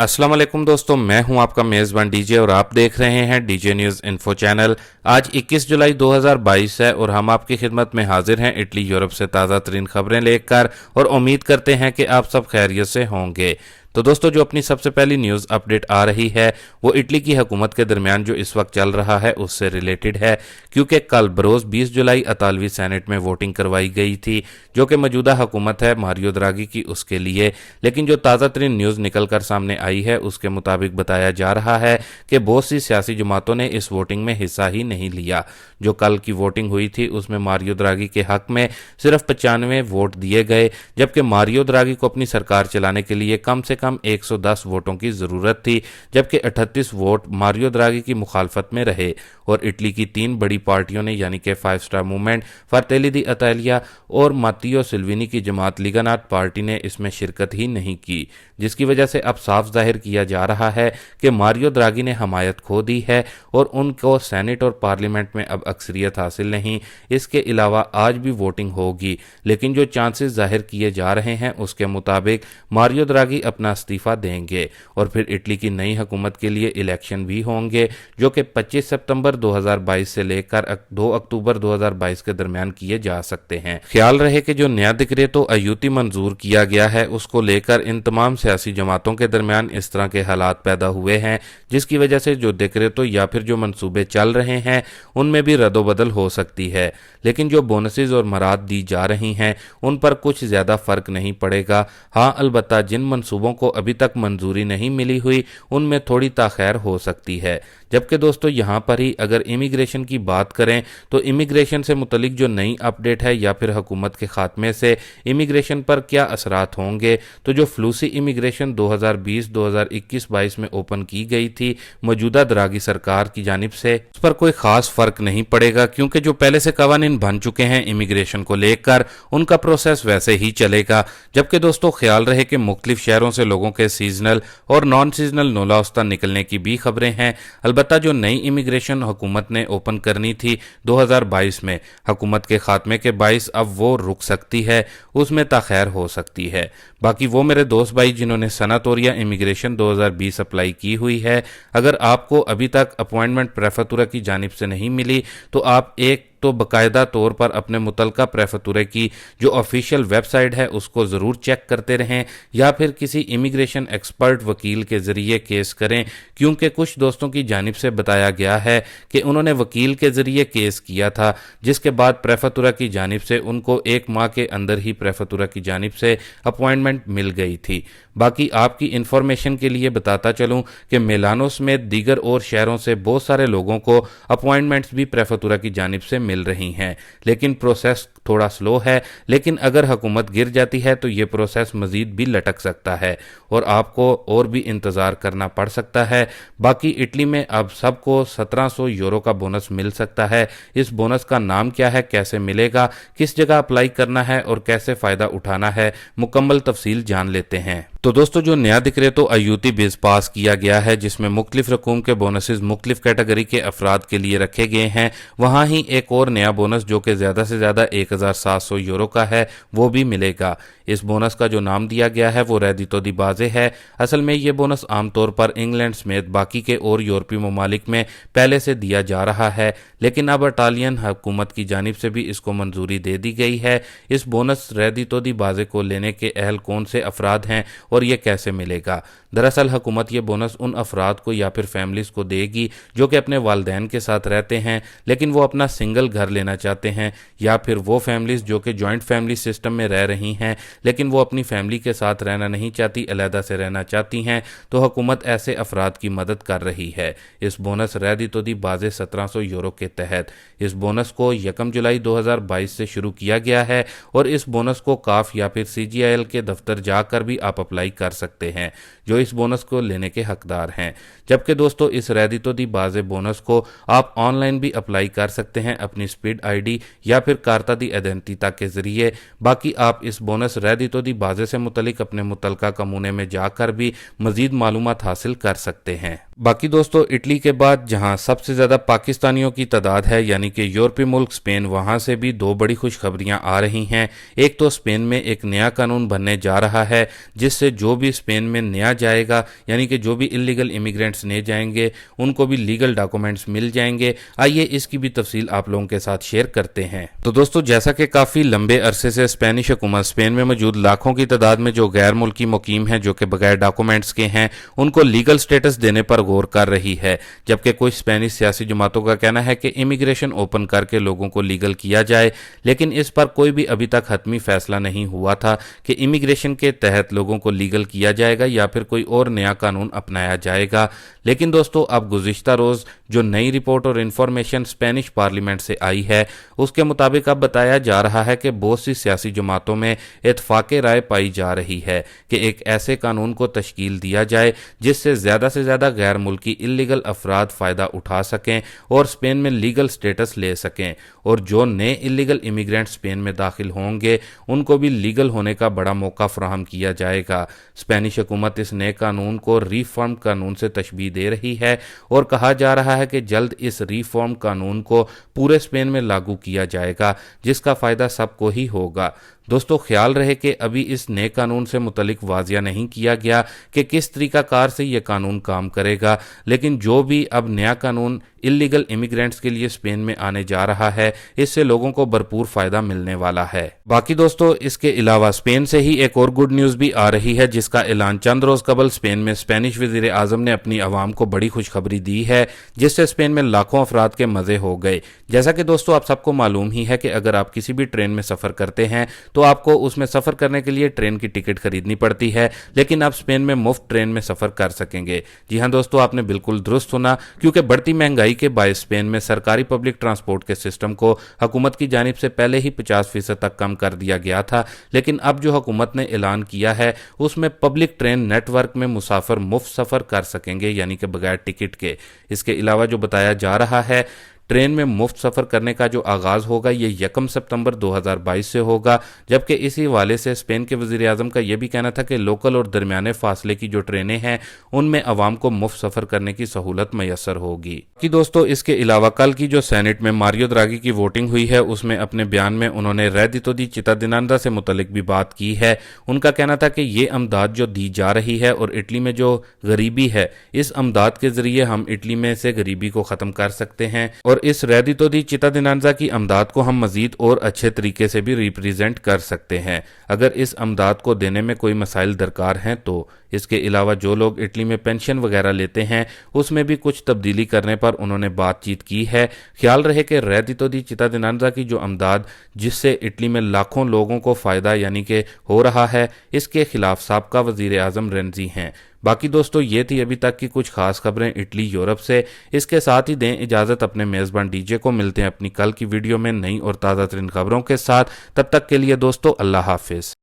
अस्सलाम वालेकुम दोस्तों, मैं हूं आपका मेज़बान डीजे और आप देख रहे हैं डीजे न्यूज़ इन्फो चैनल। आज 21 जुलाई 2022 है और हम आपकी खिदमत में हाजिर हैं इटली यूरोप से ताज़ा तरीन खबरें लेकर और उम्मीद करते हैं कि आप सब खैरियत से होंगे। तो दोस्तों, जो अपनी सबसे पहली न्यूज़ अपडेट आ रही है वो इटली की हुकूमत के दरमियान जो इस वक्त चल रहा है उससे रिलेटेड है, क्योंकि कल बरोज़ 20 जुलाई इतालवी सेनेट में वोटिंग करवाई गई थी जो कि मौजूदा हुकूमत है मारियो द्रागी की उसके लिए। लेकिन जो ताज़ा तरीन न्यूज़ निकल कर सामने आई है उसके मुताबिक बताया जा रहा है कि बहुत सी सियासी जमातों ने इस वोटिंग में हिस्सा ही नहीं लिया। जो कल की वोटिंग हुई थी उसमें मारियो द्रागी के हक में सिर्फ 95 वोट दिए गए, जबकि मारियो द्रागी को अपनी सरकार चलाने के लिए कम से कम 110 वोटों की जरूरत थी, जबकि 38 वोट मारियो द्रागी की मुखालफत में रहे। और इटली की तीन बड़ी पार्टियों ने यानी कि 5 स्टार मूवमेंट, फ्रतेली दी इतालिया और मात्तियो सिल्विनी की जमात लीगा नॉर्ड पार्टी ने इसमें शिरकत ही नहीं की, जिसकी वजह से अब साफ जाहिर किया जा रहा है कि मारियो द्रागी ने हमायत खो दी है और उनको सेनेट और पार्लियामेंट में अब अक्सरियत हासिल नहीं। इसके अलावा आज भी वोटिंग होगी, लेकिन जो चांसेस जाहिर किए जा रहे हैं उसके मुताबिक मारियो द्रागी अपना इस्तीफा देंगे और फिर इटली की नई हुकूमत के लिए इलेक्शन भी होंगे जो कि 25 सितंबर 2022 से लेकर 2 अक्टूबर 2022 के दरमियान किए जा सकते हैं। ख्याल रहे कि जो नया डिक्रेटो अयूती मंजूर किया गया है उसको लेकर इन तमाम सियासी जमातों के दरमियान इस तरह के हालात पैदा हुए हैं, जिसकी वजह से जो डिक्रेटो या फिर जो मंसूबे चल रहे हैं उनमें भी रद्दोबदल हो सकती है। लेकिन जो बोनसेस और मराद दी जा रही हैं उन पर कुछ ज्यादा फर्क नहीं पड़ेगा। हाँ, अलबत्ता जिन मंसूबों को अभी तक मंजूरी नहीं मिली हुई उनमें थोड़ी ताख़ीर हो सकती है। जबकि दोस्तों, यहाँ पर ही अगर इमिग्रेशन की बात करें तो इमिग्रेशन से मुतलिक जो नई अपडेट है या फिर हुकूमत के खात्मे से इमिग्रेशन पर क्या असरात होंगे, तो जो फ्लूसी इमिग्रेशन 2020-2021-22 में ओपन की गई थी मौजूदा द्रागी सरकार की जानिब से, उस पर कोई खास फर्क नहीं पड़ेगा, क्योंकि जो पहले से कवानीन बन चुके हैं इमिग्रेशन को लेकर उनका प्रोसेस वैसे ही चलेगा। जबकि दोस्तों, ख्याल रहे कि मुख्तलिफ शहरों से लोगों के सीजनल और नॉन सीजनल नोलाउस्ता निकलने की भी खबरें हैं। अलबत्ता जो नई इमिग्रेशन हुकूमत ने ओपन करनी थी 2022 में हुकूमत के खात्मे के बाइस अब वो रुक सकती है, उसमें ताख़ीर हो सकती है। बाकी वो मेरे दोस्त भाई जिन्होंने सनातोरिया इमिग्रेशन 2020 अप्लाई की हुई है, अगर आपको अभी तक अपॉइंटमेंट प्रेफेक्चर की जानिब से नहीं मिली तो आप एक तो बाकायदा तौर पर अपने मुतलका प्रेफेक्चर की जो ऑफिशियल वेबसाइट है उसको ज़रूर चेक करते रहें या फिर किसी इमिग्रेशन एक्सपर्ट वकील के ज़रिए केस करें, क्योंकि कुछ दोस्तों की जानिब से बताया गया है कि उन्होंने वकील के ज़रिए केस किया था, जिसके बाद प्रेफेक्चर की जानिब से उनको 1 माह के अंदर ही प्रेफेक्चर की जानिब से अपॉइंटमेंट मिल गई थी। बाकी आपकी इंफॉर्मेशन के लिए बताता चलूं कि मिलानो समेत दीगर और शहरों से बहुत सारे लोगों को अपॉइंटमेंट्स भी प्रेफेक्चर की जानिब से मिल रही हैं, लेकिन प्रोसेस थोड़ा स्लो है। लेकिन अगर हुकूमत गिर जाती है तो ये प्रोसेस मजीद भी लटक सकता है और आपको और भी इंतज़ार करना पड़ सकता है। बाकी इटली में अब सबको 1700 यूरो का बोनस मिल सकता है। इस बोनस का नाम क्या है, कैसे मिलेगा, किस जगह अप्लाई करना है और कैसे फ़ायदा उठाना है, मुकम्मल तफसील जान लेते हैं। तो दोस्तों, जो नया डिक्रेटो अयूती बिल पास किया गया है जिसमें मुख्तलिफ रकूम के बोनसेस मुख्तलिफ कैटेगरी के अफराद के लिए रखे गए हैं, वहाँ ही एक और नया बोनस जो कि ज़्यादा से ज़्यादा 1700 यूरो का है वो भी मिलेगा। इस बोनस का जो नाम दिया गया है वो रेडितो दी बाज़े है। असल में ये बोनस आमतौर पर इंग्लैंड समेत बाकी के और यूरोपीय ममालिक में पहले से दिया जा रहा है, लेकिन अब इटालियन हुकूमत की जानिब से भी इसको मंजूरी दे दी गई है। इस बोनस रेडितो दी बाज़े को लेने के अहल कौन से अफराद हैं और ये कैसे मिलेगा? दरअसल हुकूमत ये बोनस उन अफराद को या फिर फैमिलीज़ को देगी जो कि अपने वालिदैन के साथ रहते हैं लेकिन वो अपना सिंगल घर लेना चाहते हैं, या फिर वो फैमिलीज़ जो कि जॉइंट फैमिली सिस्टम में रह रही हैं लेकिन वो अपनी फैमिली के साथ रहना नहीं चाहती, अलहदा से रहना चाहती हैं, तो हुकूमत ऐसे अफराद की मदद कर रही है। इस बोनस रेडितो दी बाज़े 1700 यूरो के तहत इस बोनस को 1 जुलाई 2022 से शुरू किया गया है और इस बोनस को काफ या फिर CGIL के दफ्तर जाकर भी आप अप्लाई कर सकते हैं जो इस बोनस को लेने के हकदार हैं। जबकि दोस्तों, इस रेडितो दी बाज़े बोनस को आप ऑनलाइन भी अप्लाई कर सकते हैं अपनी स्पीड ID या फिर कार्ता दी आइडेंटिता के ज़रिए। बाकी आप इस बोनस रेडितो दी बाज़े से मुतलिक अपने मुतलका कमूने में जाकर भी मज़ीद मालूमात हासिल कर सकते हैं। बाकी दोस्तों इटली के बाद जहां सबसे ज्यादा पाकिस्तानियों की तादाद है यानी कि यूरोपीय मुल्क स्पेन, वहां से भी दो बड़ी खुशखबरियां आ रही हैं। एक तो स्पेन में एक नया कानून बनने जा रहा है जिससे जो भी स्पेन में नया जाएगा यानी कि जो भी इलीगल इमिग्रेंट्स नए जाएंगे उनको भी लीगल डॉक्यूमेंट्स मिल जाएंगे। आइए इसकी भी तफसील आप लोगों के साथ शेयर करते हैं। तो दोस्तों जैसा कि काफी लंबे अरसे से स्पेनिश हुकूमत स्पेन में मौजूद लाखों की तादाद में जो गैर मुल्की मुकीम हैं जो कि बगैर डॉक्यूमेंट्स के हैं उनको लीगल स्टेटस देने पर गौर कर रही है, जबकि कुछ स्पेनिश सियासी जमातों का कहना है कि इमिग्रेशन ओपन करके लोगों को लीगल किया जाए, लेकिन इस पर कोई भी अभी तक हतमी फैसला नहीं हुआ था कि इमिग्रेशन के तहत लोगों को लीगल किया जाएगा या फिर कोई और नया कानून अपनाया जाएगा। लेकिन दोस्तों अब गुज़िश्ता रोज जो नई रिपोर्ट और इंफॉर्मेशन स्पेनिश पार्लियामेंट से आई है उसके मुताबिक अब बताया जा रहा है कि बहुत सी सियासी जमातों में इत्तफाक़ राय पाई जा रही है कि एक ऐसे कानून को तश्कील दिया जाए जिससे से ज्यादा गैर मुल्की इलीगल अफराद फायदा उठा सकें और स्पेन में लीगल स्टेटस ले सकें, और जो नए इलीगल इमिग्रेंट स्पेन में दाखिल होंगे उनको भी लीगल होने का बड़ा मौका फराहम किया जाएगा। स्पेनिश हुकूमत इस नए कानून को रिफॉर्म कानून से तशबीह दे रही है और कहा जा रहा है कि जल्द इस रिफॉर्म कानून को पूरे स्पेन में लागू किया जाएगा जिसका फायदा सबको ही होगा। दोस्तों ख्याल रहे कि अभी इस नए कानून से मुतलिक वाजिया नहीं किया गया कि किस तरीकाकार से यह कानून काम करेगा, लेकिन जो भी अब नया कानून इलीगल इमिग्रेंट्स के लिए स्पेन में आने जा रहा है इससे लोगों को भरपूर फायदा मिलने वाला है। बाकी दोस्तों इसके अलावा स्पेन से ही एक और गुड न्यूज भी आ रही है जिसका ऐलान चंद रोज कबल स्पेन में स्पेनिश वजीर आजम ने अपनी आवाम को बड़ी खुशखबरी दी है जिससे स्पेन में लाखों अफराद के मजे हो गए। जैसा कि दोस्तों आप सबको मालूम ही है कि अगर आप किसी भी ट्रेन में सफर करते हैं तो आपको उसमें सफर करने के लिए ट्रेन की टिकट खरीदनी पड़ती है, लेकिन आप स्पेन में मुफ्त ट्रेन में सफर कर सकेंगे। जी हां दोस्तों आपने बिल्कुल दुरुस्त सुना, क्योंकि बढ़ती महंगाई के बायस स्पेन में सरकारी पब्लिक ट्रांसपोर्ट के सिस्टम को हुकूमत की जानिब से पहले ही 50% तक कम कर दिया गया था, लेकिन अब जो हुकूमत ने ऐलान किया है उसमें पब्लिक ट्रेन नेटवर्क में मुसाफिर मुफ्त सफर कर सकेंगे यानी कि बगैर टिकट के। इसके अलावा जो बताया जा रहा है ट्रेन में मुफ्त सफर करने का जो आगाज होगा ये 1 सितंबर 2022 से होगा, जबकि इसी हवाले से स्पेन के वजीर आजम का यह भी कहना था कि लोकल और दरमियाने फासले की जो ट्रेनें हैं उनमें अवाम को मुफ्त सफर करने की सहूलत मैसर होगी। कि दोस्तों इसके अलावा कल की जो सेनेट में मारियो द्रागी की वोटिंग हुई है उसमें अपने बयान में उन्होंने रेडितो दी चित्तादिनांदा से मुतलिक भी बात की है। उनका कहना था कि ये अमदाद जो दी जा रही है और इटली में जो गरीबी है इस अमदाद के जरिए हम इटली में से गरीबी को खत्म कर सकते हैं और इस रेडितो दी चित्तादिनांदा की अमदाद को हम मजीद और अच्छे तरीके से भी रिप्रेजेंट कर सकते हैं अगर इस अमदाद को देने में कोई मसाइल दरकार हैं तो। इसके अलावा जो लोग इटली में पेंशन वगैरह लेते हैं उसमें भी कुछ तब्दीली करने पर उन्होंने बातचीत की है। ख्याल रहे कि रेडितो दी चित्तादिनांदा की जो अमदाद जिससे इटली में लाखों लोगों को फायदा यानी कि हो रहा है इसके खिलाफ साबका वजीर आजम रेंजी हैं। बाकी दोस्तों ये थी अभी तक की कुछ खास खबरें इटली यूरोप से। इसके साथ ही दें इजाजत अपने मेजबान डीजे को। मिलते हैं अपनी कल की वीडियो में नई और ताज़ा तरीन खबरों के साथ। तब तक के लिए दोस्तों अल्लाह हाफिज।